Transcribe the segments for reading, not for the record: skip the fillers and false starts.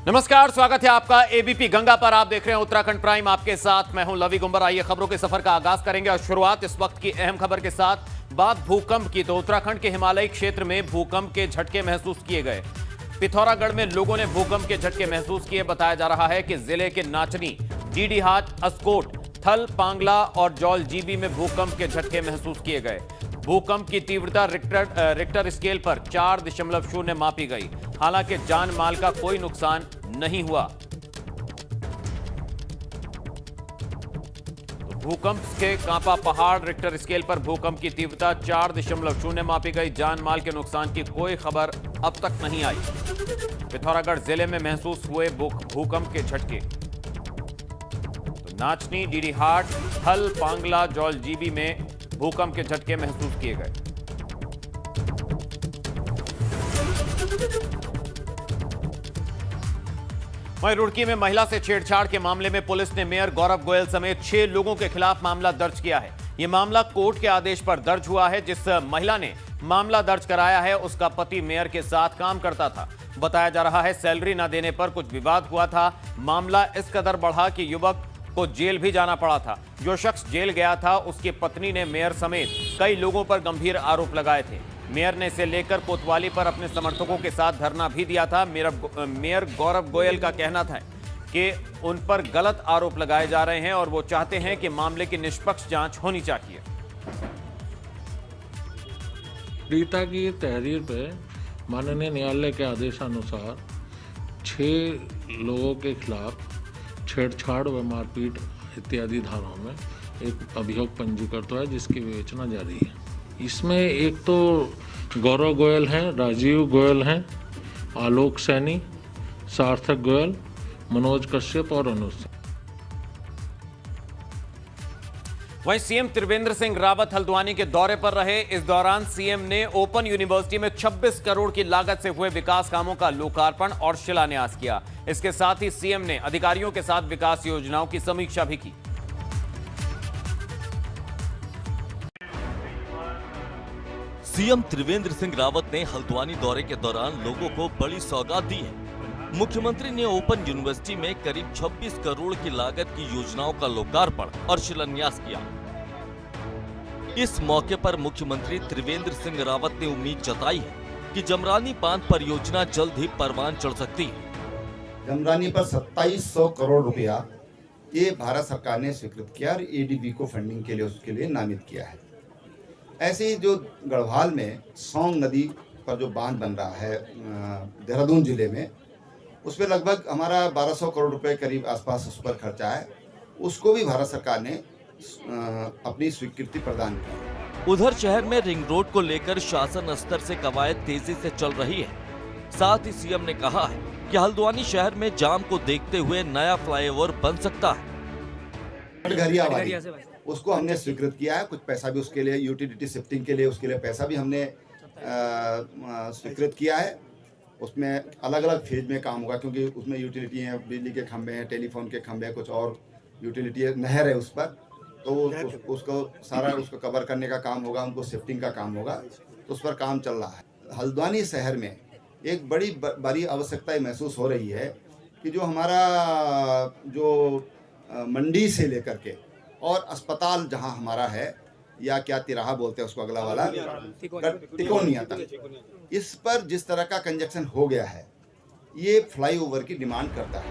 नमस्कार, स्वागत है आपका एबीपी गंगा पर। आप देख रहे हैं उत्तराखंड प्राइम, आपके साथ मैं हूं लवी गुंबर। आइए खबरों के सफर का आगाज करेंगे और शुरुआत इस वक्त की अहम खबर के साथ। बात भूकंप की, तो उत्तराखंड के हिमालयी क्षेत्र में भूकंप के झटके महसूस किए गए। पिथौरागढ़ में लोगों ने भूकंप के झटके महसूस किए। बताया जा रहा है कि जिले के नाचनी, डीडीहाट, अस्कोट, थल, पांगला और जौलजीबी में भूकंप के झटके महसूस किए गए। भूकंप की तीव्रता रिक्टर स्केल पर 4.0 मापी गई। हालांकि जान माल का कोई नुकसान नहीं हुआ। तो भूकंप के कांपा पहाड़, रिक्टर स्केल पर भूकंप की तीव्रता 4.0 मापी गई। जान माल के नुकसान की कोई खबर अब तक नहीं आई। पिथौरागढ़ जिले में महसूस हुए भूकंप के झटके। तो नाचनी, डीडीहाट, थल, पांगला, जौलजीबी में भूकंप के झटके महसूस किए गए। वहीं रुड़की में महिला से छेड़छाड़ के मामले में पुलिस ने मेयर गौरव गोयल समेत 6 लोगों के खिलाफ मामला दर्ज किया है। यह मामला कोर्ट के आदेश पर दर्ज हुआ है। जिस महिला ने मामला दर्ज कराया है, उसका पति मेयर के साथ काम करता था। बताया जा रहा है सैलरी न देने पर कुछ विवाद हुआ था। मामला इस कदर बढ़ा कि युवक को जेल भी जाना पड़ा था। जो शख्स जेल गया था, उसकी पत्नी ने मेयर समेत कई लोगों पर गंभीर आरोप लगाए थे। मेयर ने इसे लेकर कोतवाली पर अपने समर्थकों के साथ धरना भी दिया था। मेयर गौरव गोयल का कहना था कि उन पर गलत आरोप लगाए जा रहे हैं और वो चाहते हैं कि मामले की निष्पक्ष जांच होनी चाहिए। पीड़िता की तहरीर पे माननीय न्यायालय के आदेशानुसार 6 लोगों के खिलाफ छेड़छाड़ व मारपीट इत्यादि धाराओं में एक अभियोग पंजीकृत हुआ है, जिसकी विवेचना जारी है। इसमें एक तो गौरव गोयल हैं, राजीव गोयल हैं, आलोक सैनी, सार्थक गोयल, मनोज कश्यप और अनुज। वहीं सीएम त्रिवेंद्र सिंह रावत हल्द्वानी के दौरे पर रहे। इस दौरान सीएम ने ओपन यूनिवर्सिटी में 26 करोड़ की लागत से हुए विकास कामों का लोकार्पण और शिलान्यास किया। इसके साथ ही सीएम ने अधिकारियों के साथ विकास योजनाओं की समीक्षा भी की। सीएम त्रिवेंद्र सिंह रावत ने हल्द्वानी दौरे के दौरान लोगों को बड़ी सौगात दी है। मुख्यमंत्री ने ओपन यूनिवर्सिटी में करीब 26 करोड़ की लागत की योजनाओं का लोकार्पण और शिलान्यास किया। इस मौके पर मुख्यमंत्री त्रिवेंद्र सिंह रावत ने उम्मीद जताई है कि जमरानी बांध परियोजना जल्द ही परवान चढ़ सकती है। जमरानी पर 2700 करोड़ रुपया ये भारत सरकार ने स्वीकृत किया और एडीबी को फंडिंग के लिए उसके लिए नामित किया है। ऐसे ही जो गढ़वाल में सौंग नदी पर जो बांध बन रहा है देहरादून जिले में, उसमें लगभग हमारा 1200 करोड़ रुपए करीब आसपास उस पर खर्चा है। उसको भी भारत सरकार ने अपनी स्वीकृति प्रदान की। उधर शहर में रिंग रोड को लेकर शासन स्तर से कवायद तेजी से चल रही है। साथ ही सीएम ने कहा है कि हल्द्वानी शहर में जाम को देखते हुए नया फ्लाईओवर बन सकता है। उसको हमने स्वीकृत किया है। कुछ पैसा भी उसके लिए, यूटिलिटी शिफ्टिंग के लिए, उसके लिए पैसा भी हमने स्वीकृत किया है। उसमें अलग अलग फेज में काम होगा, क्योंकि उसमें यूटिलिटी है, बिजली के खंभे हैं, टेलीफोन के खंभे हैं, कुछ और यूटिलिटी है, नहर है उस पर, तो उसको सारा उसको कवर करने का काम होगा, उनको शिफ्टिंग का काम होगा, तो उस पर काम चल रहा है। हल्द्वानी शहर में एक बड़ी आवश्यकता महसूस हो रही है कि जो हमारा जो मंडी से लेकर के और अस्पताल जहां हमारा है, या क्या तिराहा बोलते हैं उसको, अगला वाला तिकोनिया तक, इस पर जिस तरह का कंजक्शन हो गया है, ये फ्लाईओवर की डिमांड करता है।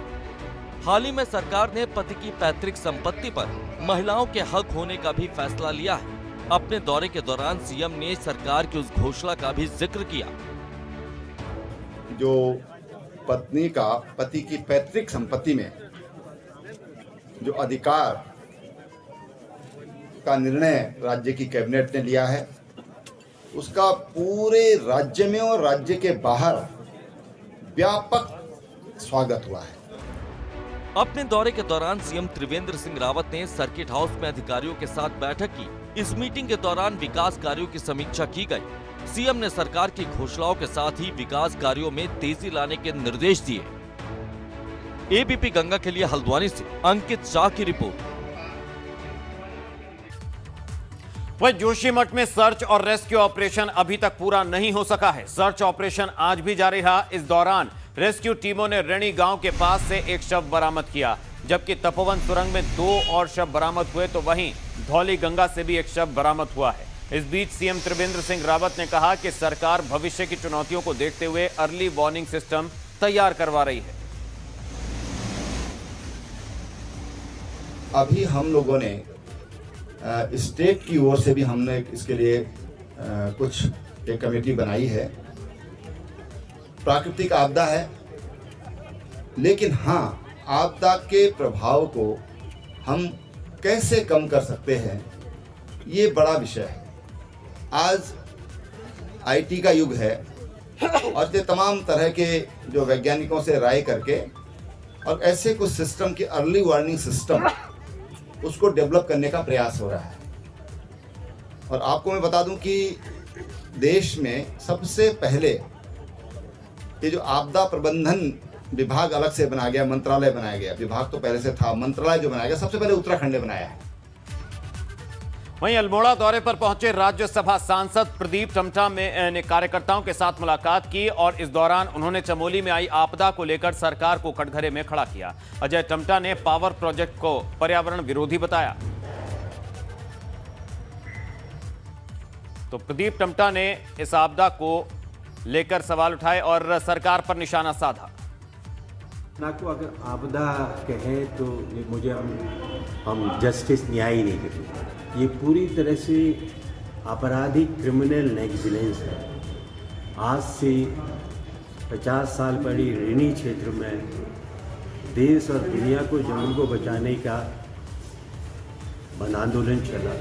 हाल ही में सरकार ने पति की पैतृक संपत्ति पर महिलाओं के हक होने का भी फैसला लिया है। अपने दौरे के दौरान सीएम ने सरकार की उस घोषणा का भी जिक्र किया। जो पत्नी का पति की पैतृक संपत्ति में जो अधिकार का निर्णय राज्य की कैबिनेट ने लिया है, उसका पूरे राज्य में और राज्य के बाहर व्यापक स्वागत हुआ है। अपने दौरे के दौरान सीएम त्रिवेंद्र सिंह रावत ने सर्किट हाउस में अधिकारियों के साथ बैठक की। इस मीटिंग के दौरान विकास कार्यों की समीक्षा की गई। सीएम ने सरकार की घोषणाओं के साथ ही विकास कार्यों में तेजी लाने के निर्देश दिए। एबीपी गंगा के लिए हल्द्वानी से अंकित शाह की रिपोर्ट। वहीं जोशीमठ में सर्च और रेस्क्यू ऑपरेशन अभी तक पूरा नहीं हो सका है। सर्च ऑपरेशन आज भी जारी रहा। इस दौरान रेस्क्यू टीमों ने रेणी गांव के पास से एक शव बरामद किया, जबकि तपोवन सुरंग में 2 और शव बरामद हुए, तो वहीं धौली गंगा से भी एक शव बरामद हुआ है। इस बीच सीएम त्रिवेंद्र सिंह रावत ने कहा कि सरकार भविष्य की चुनौतियों को देखते हुए अर्ली वार्निंग सिस्टम तैयार करवा रही है। अभी हम लोगों ने स्टेट की ओर से भी हमने इसके लिए कुछ एक कमेटी बनाई है। प्राकृतिक आपदा है, लेकिन हाँ, आपदा के प्रभाव को हम कैसे कम कर सकते हैं, ये बड़ा विषय है। आज आईटी का युग है और ये तमाम तरह के जो वैज्ञानिकों से राय करके और ऐसे कुछ सिस्टम के अर्ली वार्निंग सिस्टम उसको डेवलप करने का प्रयास हो रहा है। और आपको मैं बता दूं कि देश में सबसे पहले ये जो आपदा प्रबंधन विभाग अलग से बनाया गया, मंत्रालय बनाया गया, विभाग तो पहले से था, मंत्रालय जो बनाया गया सबसे पहले उत्तराखंड ने बनाया है। वहीं अल्मोड़ा दौरे पर पहुंचे राज्यसभा सांसद प्रदीप टमटा ने कार्यकर्ताओं के साथ मुलाकात की और इस दौरान उन्होंने चमोली में आई आपदा को लेकर सरकार को कटघरे में खड़ा किया। अजय टमटा ने पावर प्रोजेक्ट को पर्यावरण विरोधी बताया। तो प्रदीप टमटा ने इस आपदा को लेकर सवाल उठाए और सरकार पर निशाना साधा। ना को अगर आपदा कहें तो मुझे हम जस्टिस न्याय ही नहीं करेंगे। ये पूरी तरह से आपराधिक क्रिमिनल नेग्लिजेंस है। आज से 50 साल पहले रेणी क्षेत्र में देश और दुनिया को जंगल को बचाने का आंदोलन चला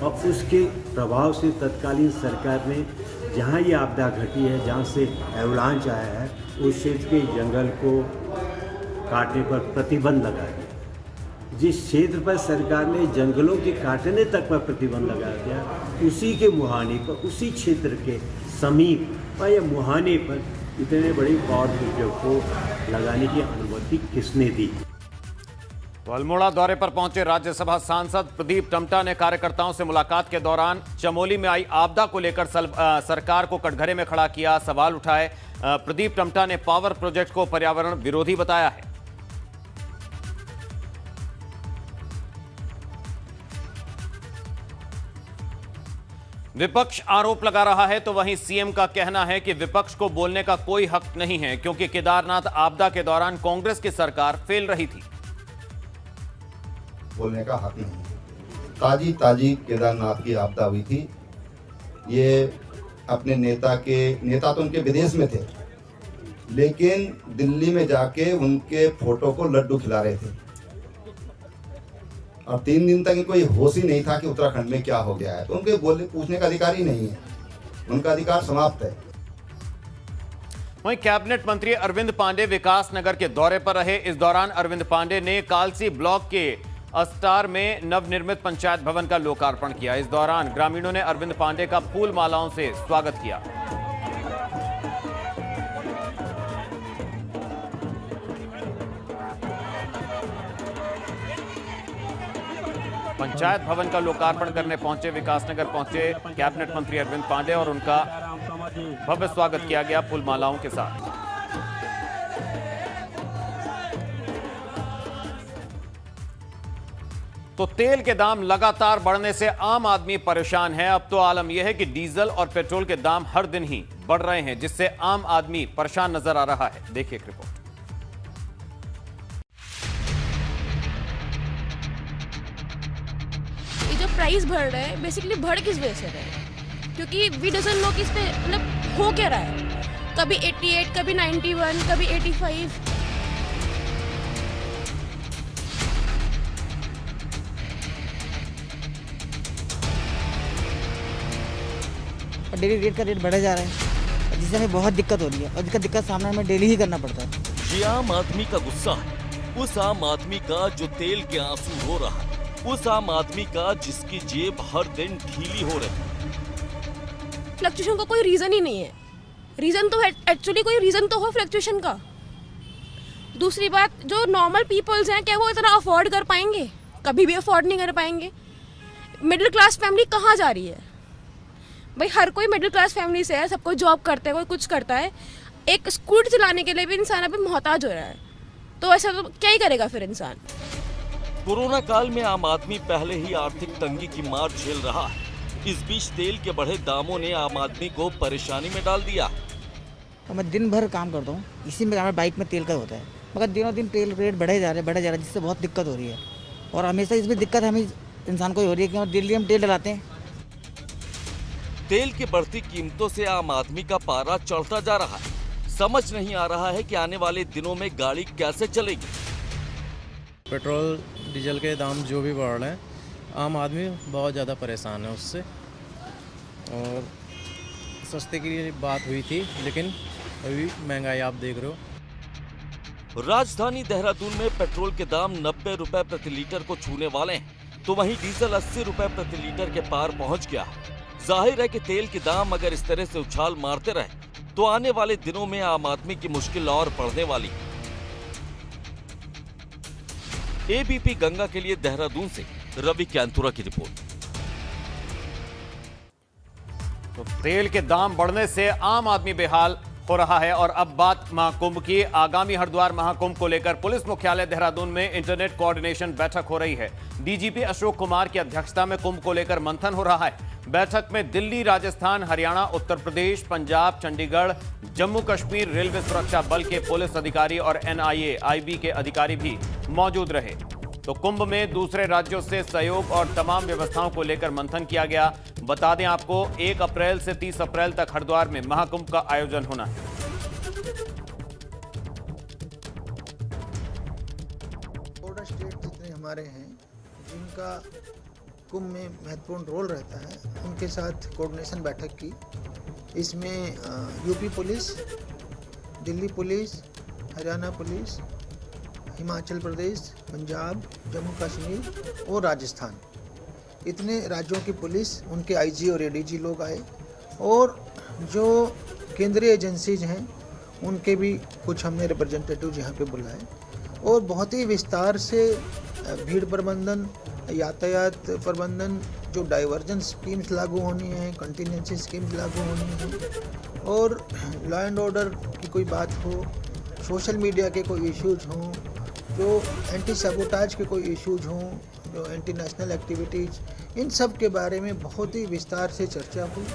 और उसके प्रभाव से तत्कालीन सरकार ने जहाँ ये आपदा घटी है, जहाँ से एवलांच आया है, उस क्षेत्र के जंगल को काटने पर प्रतिबंध लगा दिया। जिस क्षेत्र पर सरकार ने जंगलों के काटने तक पर प्रतिबंध लगा दिया, उसी के मुहाने पर, उसी क्षेत्र के समीप या मुहाने पर इतने बड़े पावर प्रोजेक्ट को लगाने की अनुमति किसने दी? तो अल्मोड़ा दौरे पर पहुंचे राज्यसभा सांसद प्रदीप टमटा ने कार्यकर्ताओं से मुलाकात के दौरान चमोली में आई आपदा को लेकर सरकार को कटघरे में खड़ा किया, सवाल उठाए। प्रदीप टमटा ने पावर प्रोजेक्ट को पर्यावरण विरोधी बताया है। विपक्ष आरोप लगा रहा है, तो वहीं सीएम का कहना है कि विपक्ष को बोलने का कोई हक नहीं है, क्योंकि केदारनाथ आपदा के दौरान कांग्रेस की सरकार फेल रही थी। बोलने का हक नहीं। ताजी केदारनाथ की आपदा हुई थी। ये अपने नेता तो उनके विदेश में थे, लेकिन दिल्ली में जाके उनके फोटो को लड्डू खिला रहे थे और 3 दिन तक कोई होश ही नहीं था कि उत्तराखंड में क्या हो गया है। तो उनके पूछने का अधिकार ही नहीं है, उनका अधिकार समाप्त है। वहीं कैबिनेट मंत्री अरविंद पांडे विकास नगर के दौरे पर रहे। इस दौरान अरविंद पांडे ने कालसी ब्लॉक के अस्टार में नवनिर्मित पंचायत भवन का लोकार्पण किया। इस दौरान ग्रामीणों ने अरविंद पांडे का फूल मालाओं से स्वागत किया। पंचायत भवन का लोकार्पण करने पहुंचे विकासनगर पहुंचे कैबिनेट मंत्री अरविंद पांडे और उनका भव्य स्वागत किया गया फूल मालाओं के साथ। तो तेल के दाम लगातार बढ़ने से आम आदमी परेशान है। अब तो आलम यह है कि डीजल और पेट्रोल के दाम हर दिन ही बढ़ रहे हैं, जिससे आम आदमी परेशान नजर आ रहा है। देखिए एक रिपोर्ट। ये जो प्राइस बढ़ रहा है, बेसिकली बढ़ किस वजह से रहा है? क्योंकि वी डजंट नो कि इस पे मतलब हो क्या रहा है। कभी 88, कभी 91, कभी 85। और डेली रेट का रेट बढ़ा जा रहा है, जिससे हमें बहुत दिक्कत हो रही है और जिसका दिक्कत सामना हमें डेली ही करना पड़ता है। ये आम आदमी का गुस्सा है, उस आम आदमी का जो तेल के आंसू रो रहा है, उस आम आदमी का जिसकी जेब हर दिन ढीली हो रही है। फ्लक्चुएशन का कोई रीजन ही नहीं है। रीजन तो एक्चुअली कोई रीजन तो हो फ्लक्चुएशन का। दूसरी बात, जो नॉर्मल पीपल्स हैं क्या वो इतना अफोर्ड कर पाएंगे? कभी भी अफोर्ड नहीं कर पाएंगे। मिडिल क्लास फैमिली कहाँ जा रही है भाई? हर कोई मिडिल क्लास फैमिली से है, सब कोई जॉब करता है, कोई कुछ करता है। एक स्कूटर चलाने के लिए भी इंसान अभी मोहताज हो रहा है, तो ऐसा तो क्या ही करेगा फिर इंसान। कोरोना काल में आम आदमी पहले ही आर्थिक तंगी की मार झेल रहा है। इस बीच तेल के बढ़े दामों ने आम आदमी को परेशानी में डाल दिया। तो मैं दिन भर काम करता हूँ, इसी में हमारे बाइक में तेल का होता है, मगर दिनों दिन तेल रेट बढ़े जा रहे हैं, जिससे बहुत दिक्कत हो रही है। और हमेशा इसमें दिक्कत हमें इंसान को हो रही है कि हम दिल्ली हम तेल डलाते हैं। तेल की बढ़ती कीमतों से आम आदमी का पारा चढ़ता जा रहा है। समझ नहीं आ रहा है कि आने वाले दिनों में गाड़ी कैसे चलेगी। पेट्रोल डीजल के दाम जो भी बढ़ रहे हैं, आम आदमी बहुत ज़्यादा परेशान है उससे। और सस्ते की बात हुई थी, लेकिन अभी महंगाई आप देख रहे हो। राजधानी देहरादून में पेट्रोल के दाम 90 रुपए प्रति लीटर को छूने वाले हैं, तो वहीं डीजल 80 रुपए प्रति लीटर के पार पहुंच गया। जाहिर है कि तेल के दाम अगर इस तरह से उछाल मारते रहे तो आने वाले दिनों में आम आदमी की मुश्किल और बढ़ने वाली। एबीपी गंगा के लिए देहरादून से रवि कैंथुरा की रिपोर्ट। तो तेल के दाम बढ़ने से आम आदमी बेहाल हो रहा है। और अब बात महाकुंभ की। आगामी हरिद्वार महाकुंभ को लेकर पुलिस मुख्यालय देहरादून में इंटरनेट कोऑर्डिनेशन बैठक हो रही है। डीजीपी अशोक कुमार की अध्यक्षता में कुंभ को लेकर मंथन हो रहा है। बैठक में दिल्ली, राजस्थान, हरियाणा, उत्तर प्रदेश, पंजाब, चंडीगढ़, जम्मू कश्मीर रेलवे सुरक्षा बल के पुलिस अधिकारी और एनआईए, आईबी के अधिकारी भी मौजूद रहे। तो कुंभ में दूसरे राज्यों से सहयोग और तमाम व्यवस्थाओं को लेकर मंथन किया गया। बता दें आपको 1 अप्रैल से 30 अप्रैल तक हरिद्वार में महाकुंभ का आयोजन होना है। बॉर्डर स्टेट जितने हमारे हैं जिनका कुंभ में महत्वपूर्ण रोल रहता है, उनके साथ कोऑर्डिनेशन बैठक की। इसमें UP police, Delhi police, Haryana police, Himachal Pradesh, Punjab, Jammu Kashmir और राजस्थान, इतने राज्यों की पुलिस, उनके आईजी और एडीजी लोग आए। और जो केंद्रीय एजेंसीज हैं उनके भी कुछ हमने रिप्रेजेंटेटिव यहाँ पे बुलाए। और बहुत ही विस्तार से भीड़ प्रबंधन, यातायात प्रबंधन, जो डाइवर्जन स्कीम्स लागू होनी है, कंटिजेंसी स्कीम्स लागू होनी है, और लॉ एंड ऑर्डर की कोई बात हो, सोशल मीडिया के कोई इश्यूज हों, जो एंटी सबोटाज के कोई इश्यूज हों, जो एंटी नेशनल एक्टिविटीज़, इन सब के बारे में बहुत ही विस्तार से चर्चा हुई।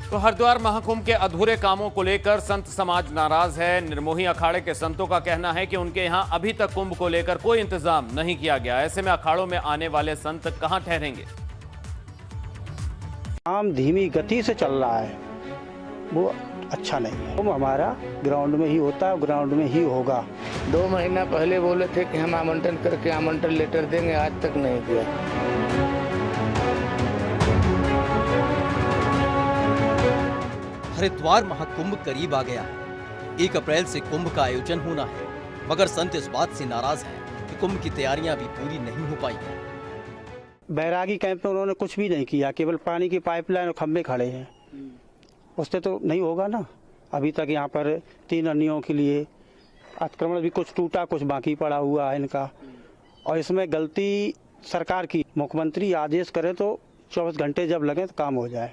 तो हरिद्वार महाकुंभ के अधूरे कामों को लेकर संत समाज नाराज है। निर्मोही अखाड़े के संतों का कहना है कि उनके यहाँ अभी तक कुंभ को लेकर कोई इंतजाम नहीं किया गया। ऐसे में अखाड़ों में आने वाले संत कहां ठहरेंगे? काम धीमी गति से चल रहा है, वो अच्छा नहीं है। कुंभ हमारा ग्राउंड में ही होता है, ग्राउंड में ही होगा। 2 महीना पहले बोले थे कि हम आमंत्रण करके आमंत्रण लेटर देंगे, आज तक नहीं दिया। हरिद्वार महाकुंभ करीब आ गया है। 1 अप्रैल से कुंभ का आयोजन होना है, मगर संत इस बात से नाराज हैं कि कुंभ की तैयारियां भी पूरी नहीं हो पाई हैं। बैरागी कैंप में उन्होंने कुछ भी नहीं किया, केवल पानी की पाइपलाइन और खंभे खड़े हैं, उससे तो नहीं होगा ना। अभी तक यहाँ पर 3 अन्यों के लिए अतिक्रमण भी कुछ टूटा, कुछ बाकी पड़ा हुआ है इनका। और इसमें गलती सरकार की, मुख्यमंत्री आदेश करे तो 24 घंटे जब लगे तो काम हो जाए।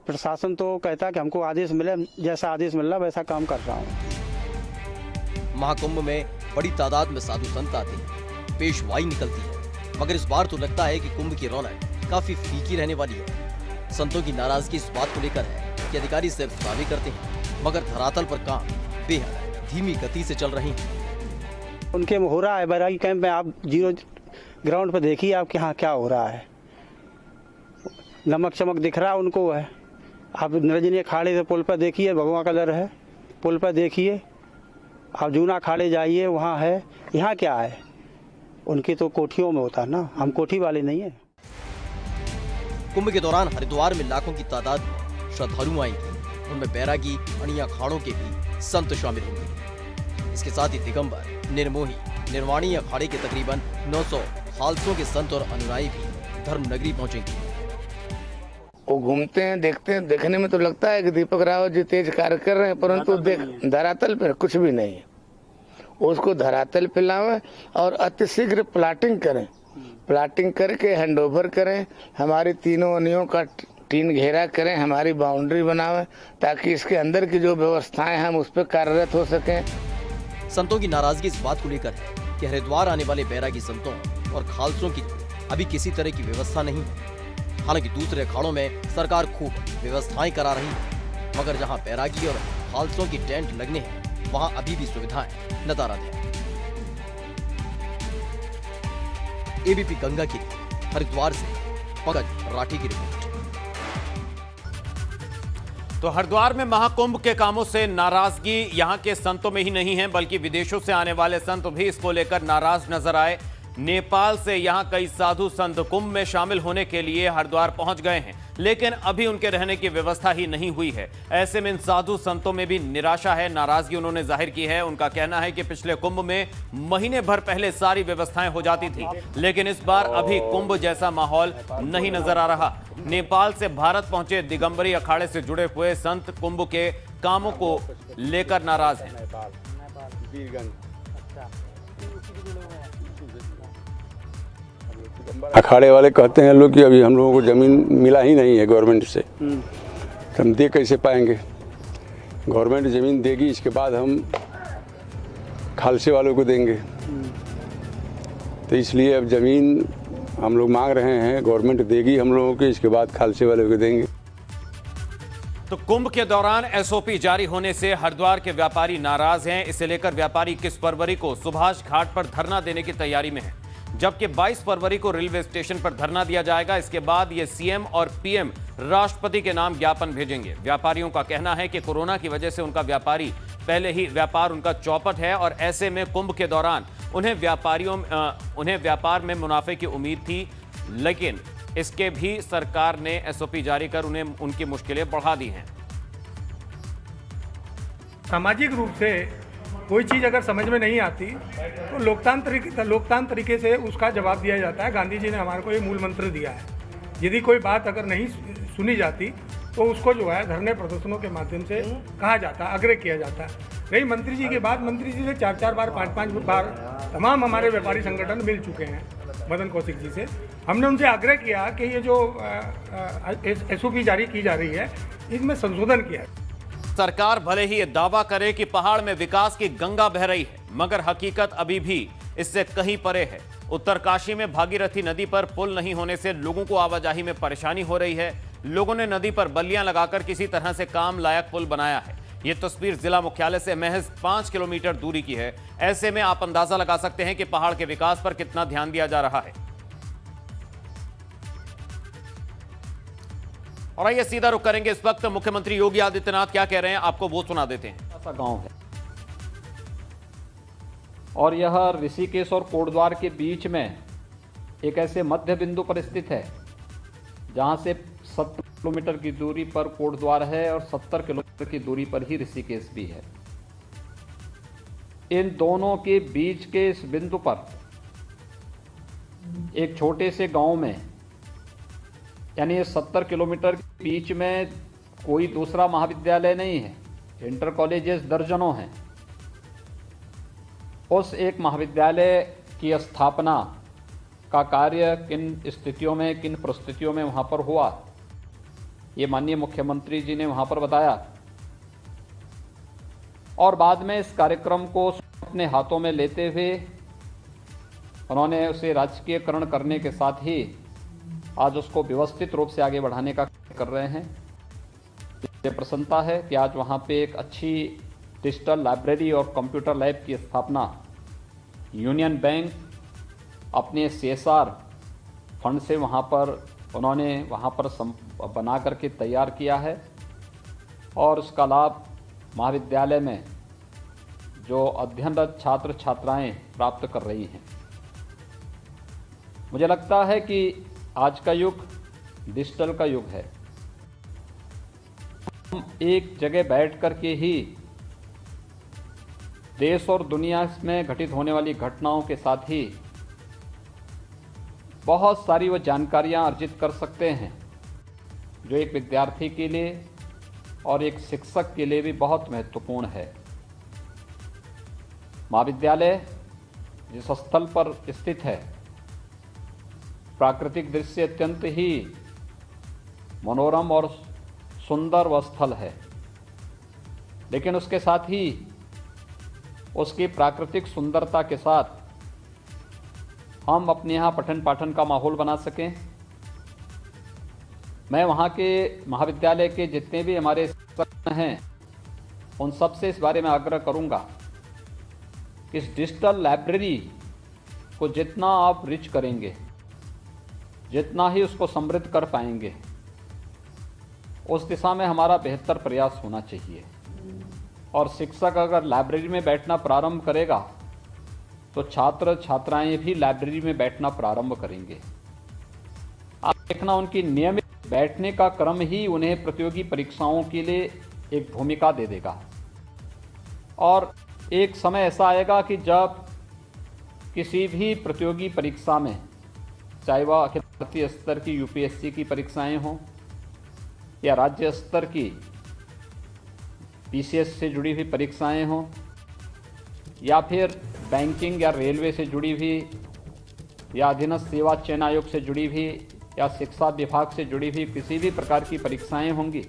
प्रशासन तो कहता है कि हमको आदेश मिले, जैसा आदेश मिल रहा वैसा काम कर रहा हूँ। महाकुंभ में बड़ी तादाद में साधु संत आते हैं, पेशवाई निकलती है, मगर इस बार तो लगता है कि कुंभ की रौनक काफी फीकी रहने वाली है। संतों की नाराजगी इस बात को लेकर है कि अधिकारी सिर्फ दावे करते हैं, मगर धरातल पर काम बेहद धीमी गति से चल रहे हैं। उनके हो रहा है बैरागी कैंप में, आप 0 ग्राउंड पर देखिए आप यहाँ क्या हो रहा है। नमक चमक दिख रहा उनको है। आप निरंजनी अखाड़े से पुल पर देखिए, भगवान का दर है, पुल पर देखिए। आप जूना अखाड़े जाइए, वहाँ है। यहाँ क्या है? उनकी तो कोठियों में होता है ना, हम कोठी वाले नहीं है। कुंभ के दौरान हरिद्वार में लाखों की तादाद में श्रद्धालु आएंगे। उनमें बैरागी, अणिया अखाड़ों के भी संत शामिल होंगे। इसके साथ ही दिगंबर, निर्मोही, निर्वाणी अखाड़े के तकरीबन 900 खालसों के संत और अनुयायी भी धर्म नगरी पहुंचेंगे। वो घूमते हैं, देखते हैं, देखने में तो लगता है कि दीपक रावत जी तेज कार्य कर रहे हैं, परंतु धरातल पे कुछ भी नहीं है। उसको धरातल पे लावे और अतिशीघ्र प्लाटिंग करें, प्लाटिंग करके हैंडओवर करें। हमारी तीनों अनियों का 3 घेरा करें, हमारी बाउंड्री बनावें, ताकि इसके अंदर की जो व्यवस्थाएं हम उस पर कार्यरत हो सकें। संतों की नाराजगी इस बात को लेकर है कि हरिद्वार आने वाले बैरागी संतों और खालसों की अभी किसी तरह की व्यवस्था नहीं है। हालांकि दूसरे अखाड़ों में सरकार खूब व्यवस्थाएं करा रही है, मगर जहां बैरागी और खालसों की टेंट लगने हैं वहां अभी भी सुविधाएं नदारद है। एबीपी गंगा की हरिद्वार से पंकज राठी की रिपोर्ट। तो हरिद्वार में महाकुंभ के कामों से नाराजगी यहां के संतों में ही नहीं है, बल्कि विदेशों से आने वाले संत भी इसको लेकर नाराज नजर आए। नेपाल से यहां कई साधु संत कुंभ में शामिल होने के लिए हरिद्वार पहुंच गए हैं, लेकिन अभी उनके रहने की व्यवस्था ही नहीं हुई है। ऐसे में इन साधु संतों में भी निराशा है, नाराजगी उन्होंने जाहिर की है। उनका कहना है कि पिछले कुंभ में महीने भर पहले सारी व्यवस्थाएं हो जाती थी, लेकिन इस बार अभी कुंभ जैसा माहौल नहीं नजर आ रहा। नेपाल से भारत पहुंचे दिगंबरी अखाड़े से जुड़े हुए संत कुंभ के कामों को लेकर नाराज हैं। अखाड़े वाले कहते हैं लोग कि अभी हम लोगों को ज़मीन मिला ही नहीं है गवर्नमेंट से, तो हम दे कैसे पाएंगे। गवर्नमेंट ज़मीन देगी, इसके बाद हम खालसे वालों को देंगे। तो इसलिए अब ज़मीन हम लोग मांग रहे हैं, गवर्नमेंट देगी हम लोगों को, इसके बाद खालसे वालों को देंगे। तो कुंभ के दौरान एसओपी जारी होने से हरिद्वार के व्यापारी नाराज हैं। इसे लेकर व्यापारी 21 फरवरी को सुभाष घाट पर धरना देने की तैयारी में है, जबकि 22 फरवरी को रेलवे स्टेशन पर धरना दिया जाएगा। इसके बाद ये सीएम और पीएम राष्ट्रपति के नाम ज्ञापन भेजेंगे। व्यापारियों का कहना है कि कोरोना की वजह से उनका पहले ही व्यापार उनका चौपट है, और ऐसे में कुंभ के दौरान उन्हें व्यापार में मुनाफे की उम्मीद थी, लेकिन इसके भी सरकार ने एसओपी जारी कर उन्हें उनकी मुश्किलें बढ़ा दी हैं। सामाजिक रूप से कोई चीज़ अगर समझ में नहीं आती तो लोकतांत्रिक तरीके से उसका जवाब दिया जाता है। गांधी जी ने हमारे को ये मूल मंत्र दिया है। यदि कोई बात अगर नहीं सुनी जाती तो उसको जो है धरने प्रदर्शनों के माध्यम से कहा जाता है, आग्रह किया जाता है। रही मंत्री जी की बात, मंत्री जी से 4-4 बार 5-5 बार तमाम हमारे व्यापारी संगठन मिल चुके हैं मदन कौशिक जी से। हमने उनसे आग्रह किया कि ये जो एसओपी जारी की जा रही है इसमें संशोधन किया। सरकार भले ही ये दावा करे कि पहाड़ में विकास की गंगा बह रही है, मगर हकीकत अभी भी इससे कहीं परे है। उत्तरकाशी में भागीरथी नदी पर पुल नहीं होने से लोगों को आवाजाही में परेशानी हो रही है। लोगों ने नदी पर बल्लियां लगाकर किसी तरह से काम लायक पुल बनाया है। ये तस्वीर जिला मुख्यालय से महज 5 किलोमीटर दूरी की है। ऐसे में आप अंदाजा लगा सकते हैं कि पहाड़ के विकास पर कितना ध्यान दिया जा रहा है। और आइए सीधा रुख करेंगे इस वक्त मुख्यमंत्री योगी आदित्यनाथ क्या कह रहे हैं, आपको वो सुना देते हैं। ऐसा गांव है और यह ऋषिकेश और कोटद्वार के बीच में एक ऐसे मध्य बिंदु पर स्थित है जहां से 70 किलोमीटर की दूरी पर कोटद्वार है और 70 किलोमीटर की दूरी पर ही ऋषिकेश भी है। इन दोनों के बीच के इस बिंदु पर एक छोटे से गांव में, यानी ये 70 किलोमीटर के बीच में कोई दूसरा महाविद्यालय नहीं है, इंटर कॉलेजेस दर्जनों हैं। उस एक महाविद्यालय की स्थापना का कार्य किन स्थितियों में, किन परिस्थितियों में वहाँ पर हुआ, ये माननीय मुख्यमंत्री जी ने वहाँ पर बताया। और बाद में इस कार्यक्रम को अपने हाथों में लेते हुए उन्होंने उसे राजकीयकरण करने के साथ ही आज उसको व्यवस्थित रूप से आगे बढ़ाने का कर रहे हैं। ये प्रसन्नता है कि आज वहाँ पे एक अच्छी डिजिटल लाइब्रेरी और कंप्यूटर लैब की स्थापना यूनियन बैंक अपने CSR फंड से उन्होंने वहाँ पर बना करके तैयार किया है और उसका लाभ महाविद्यालय में जो अध्ययनरत छात्र छात्राएं प्राप्त कर रही हैं। मुझे लगता है कि आज का युग डिजिटल का युग है। हम एक जगह बैठ कर के ही देश और दुनिया में घटित होने वाली घटनाओं के साथ ही बहुत सारी वो जानकारियां अर्जित कर सकते हैं, जो एक विद्यार्थी के लिए और एक शिक्षक के लिए भी बहुत महत्वपूर्ण है। महाविद्यालय जिस स्थल पर स्थित है, प्राकृतिक दृश्य अत्यंत ही मनोरम और सुंदर व स्थल है, लेकिन उसके साथ ही उसकी प्राकृतिक सुंदरता के साथ हम अपने यहाँ पठन पाठन का माहौल बना सकें। मैं वहाँ के महाविद्यालय के जितने भी हमारे शिक्षक हैं उन सब से इस बारे में आग्रह करूँगा कि इस डिजिटल लाइब्रेरी को जितना आप रिच करेंगे, जितना ही उसको समृद्ध कर पाएंगे, उस दिशा में हमारा बेहतर प्रयास होना चाहिए। और शिक्षक अगर लाइब्रेरी में बैठना प्रारंभ करेगा तो छात्र छात्राएं भी लाइब्रेरी में बैठना प्रारंभ करेंगे। आप देखना, उनकी नियमित बैठने का क्रम ही उन्हें प्रतियोगी परीक्षाओं के लिए एक भूमिका दे देगा। और एक समय ऐसा आएगा कि जब किसी भी प्रतियोगी परीक्षा में, चाहे वह अखिल भारतीय स्तर की यूपीएससी की परीक्षाएं हों या राज्य स्तर की पीसीएस से जुड़ी हुई परीक्षाएं हों या फिर बैंकिंग या रेलवे से जुड़ी हुई या अधीनस्थ सेवा चयन आयोग से जुड़ी हुई या शिक्षा विभाग से जुड़ी हुई किसी भी प्रकार की परीक्षाएं होंगी,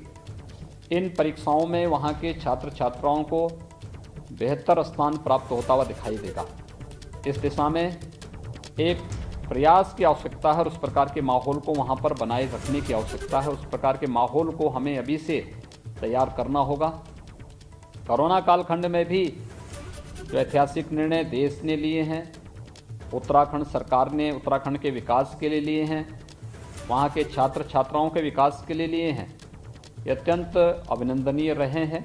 इन परीक्षाओं में वहाँ के छात्र छात्राओं को बेहतर स्थान प्राप्त होता हुआ दिखाई देगा। इस दिशा में एक प्रयास की आवश्यकता है और उस प्रकार के माहौल को वहाँ पर बनाए रखने की आवश्यकता है। उस प्रकार के माहौल को हमें अभी से तैयार करना होगा। कोरोना कालखंड में भी जो ऐतिहासिक निर्णय देश ने लिए हैं, उत्तराखंड सरकार ने उत्तराखंड के विकास के लिए लिए हैं, वहाँ के छात्र छात्राओं के विकास के लिए लिए हैं, ये अत्यंत अभिनंदनीय रहे हैं।